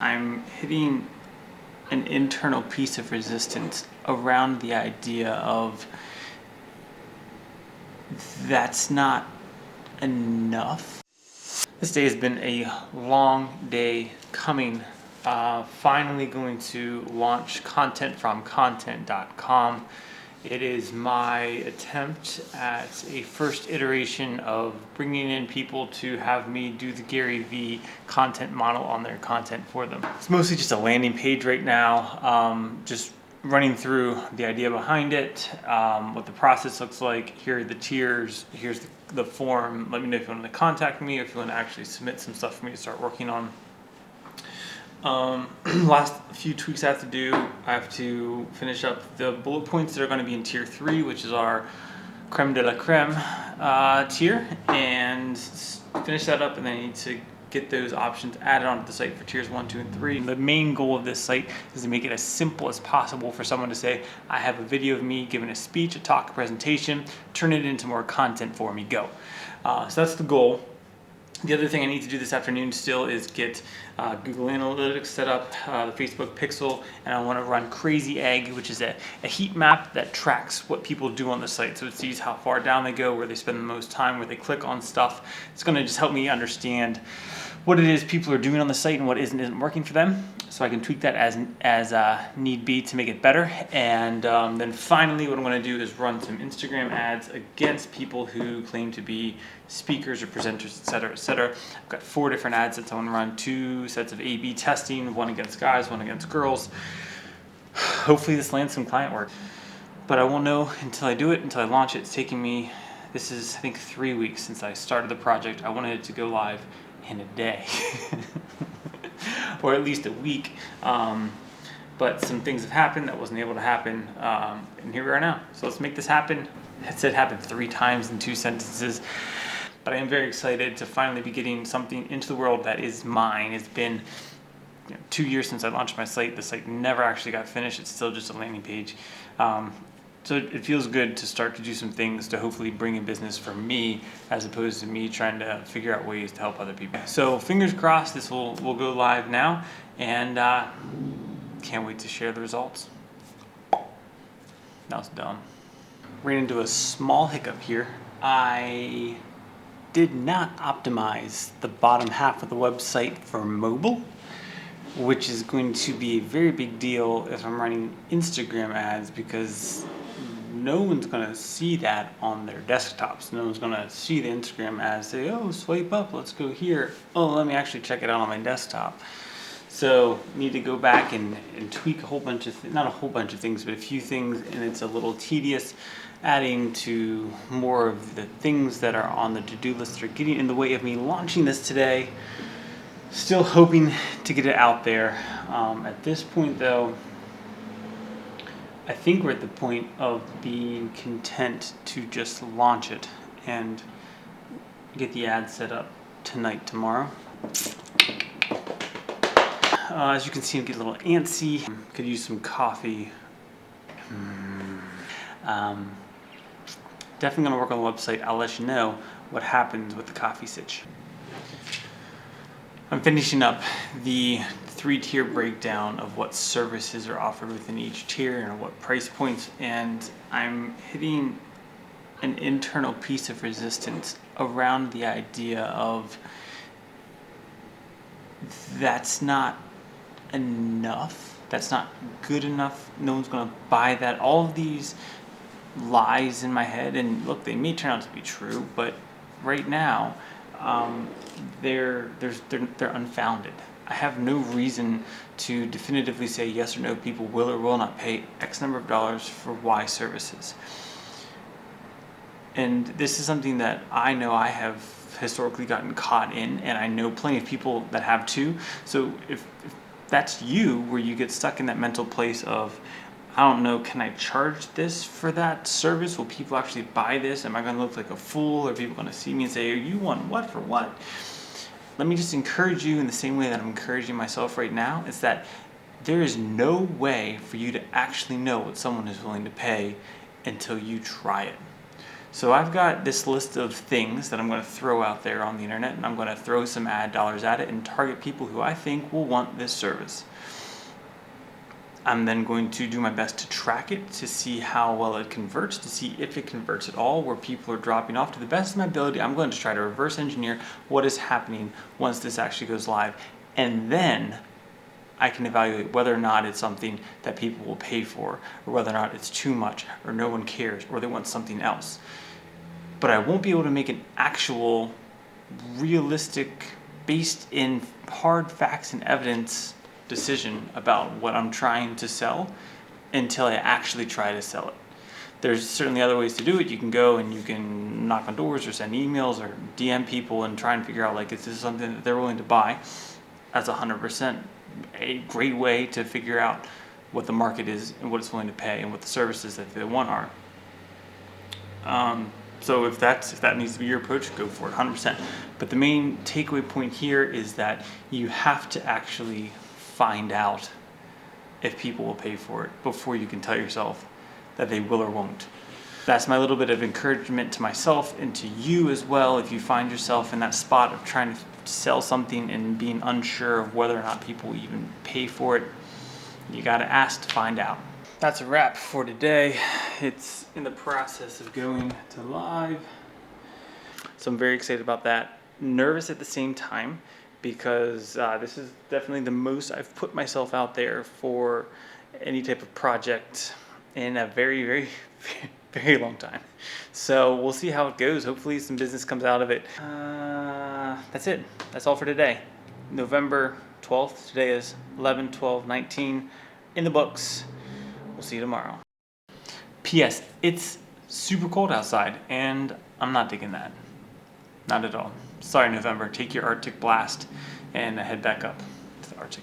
I'm hitting an internal piece of resistance around the idea of that's not enough. This day has been a long day coming. Finally going to launch content from content.com. It is my attempt at a first iteration of bringing in people to have me do the Gary Vee content model on their content for them. It's mostly just a landing page right now, just running through the idea behind it, what the process looks like. Here are the tiers, here's the form. Let me know if you want to contact me or if you want to actually submit some stuff for me to start working on. Last few tweaks I have to do. I have to finish up the bullet points that are going to be in tier 3, which is our creme de la creme tier, and finish that up, and then I need to get those options added onto the site for tiers 1, 2, and 3. The main goal of this site is to make it as simple as possible for someone to say, I have a video of me giving a speech, a talk, a presentation, turn it into more content for me, go. So that's the goal. The other thing I need to do this afternoon still is get Google Analytics set up, the Facebook Pixel, and I want to run Crazy Egg, which is a heat map that tracks what people do on the site. So it sees how far down they go, where they spend the most time, where they click on stuff. It's going to just help me understand what it is people are doing on the site and what isn't working for them, so I can tweak that as need be to make it better. And then finally, what I'm going to do is run some Instagram ads against people who claim to be speakers or presenters, etc., etc. I've got 4 different ads that I want to run, 2 sets of A/B testing, one against guys, one against girls. Hopefully this lands some client work, but I won't know until I do it, until I launch it. It's taking me, this is I think 3 weeks since I started the project. I wanted it to go live in a day or at least a week, but some things have happened that wasn't able to happen, and here we are now. So let's make this happen. I said happen 3 times in 2 sentences, but I am very excited to finally be getting something into the world that is mine. It's been 2 years since I launched my site. The site never actually got finished. It's still just a landing page. So it feels good to start to do some things to hopefully bring in business for me, as opposed to me trying to figure out ways to help other people. So fingers crossed this will go live now, and can't wait to share the results. Now it's done. Ran into a small hiccup here. I did not optimize the bottom half of the website for mobile, which is going to be a very big deal if I'm running Instagram ads, because no one's going to see that on their desktops. No one's going to see the Instagram ads, say, oh, swipe up, let's go here. Oh, let me actually check it out on my desktop. So need to go back and tweak a whole bunch of, not a whole bunch of things, but a few things, and it's a little tedious adding to more of the things that are on the to-do list that are getting in the way of me launching this today. Still hoping to get it out there. At this point though, I think we're at the point of being content to just launch it and get the ad set up tonight, tomorrow. As you can see, I'm getting a little antsy. Could use some coffee. Definitely gonna work on the website. I'll let you know what happens with the coffee sitch. I'm finishing up the 3-tier breakdown of what services are offered within each tier and what price points, and I'm hitting an internal piece of resistance around the idea of that's not enough, that's not good enough, no one's going to buy that. All of these lies in my head, and look, they may turn out to be true, but right now they're unfounded. I have no reason to definitively say yes or no, people will or will not pay X number of dollars for Y services. And this is something that I know I have historically gotten caught in, and I know plenty of people that have too. So if that's you, where you get stuck in that mental place of, I don't know, can I charge this for that service? Will people actually buy this? Am I going to look like a fool? Are people going to see me and say, are you want what for what? Let me just encourage you in the same way that I'm encouraging myself right now, is that there is no way for you to actually know what someone is willing to pay until you try it. So I've got this list of things that I'm going to throw out there on the internet, and I'm going to throw some ad dollars at it and target people who I think will want this service. I'm then going to do my best to track it, to see how well it converts, to see if it converts at all, where people are dropping off. To the best of my ability, I'm going to try to reverse engineer what is happening once this actually goes live. And then I can evaluate whether or not it's something that people will pay for, or whether or not it's too much, or no one cares, or they want something else. But I won't be able to make an actual, realistic, based in hard facts and evidence decision about what I'm trying to sell until I actually try to sell it. There's certainly other ways to do it. You can go and you can knock on doors or send emails or DM people and try and figure out, like, is this something that they're willing to buy? That's 100% a great way to figure out what the market is and what it's willing to pay and what the services that they want are. So if that needs to be your approach, go for it, 100%. But the main takeaway point here is that you have to actually find out if people will pay for it before you can tell yourself that they will or won't. That's my little bit of encouragement to myself and to you as well. If you find yourself in that spot of trying to sell something and being unsure of whether or not people will even pay for it, you got to ask to find out. That's a wrap for today. It's in the process of going to live, so I'm very excited about that. Nervous at the same time, because this is definitely the most I've put myself out there for any type of project in a very, very, very long time. So we'll see how it goes. Hopefully some business comes out of it. That's it. That's all for today. November 12th. Today is 11/12/19 in the books. We'll see you tomorrow. P.S. It's super cold outside, and I'm not digging that. Not at all. Sorry, November. Take your Arctic blast and head back up to the Arctic.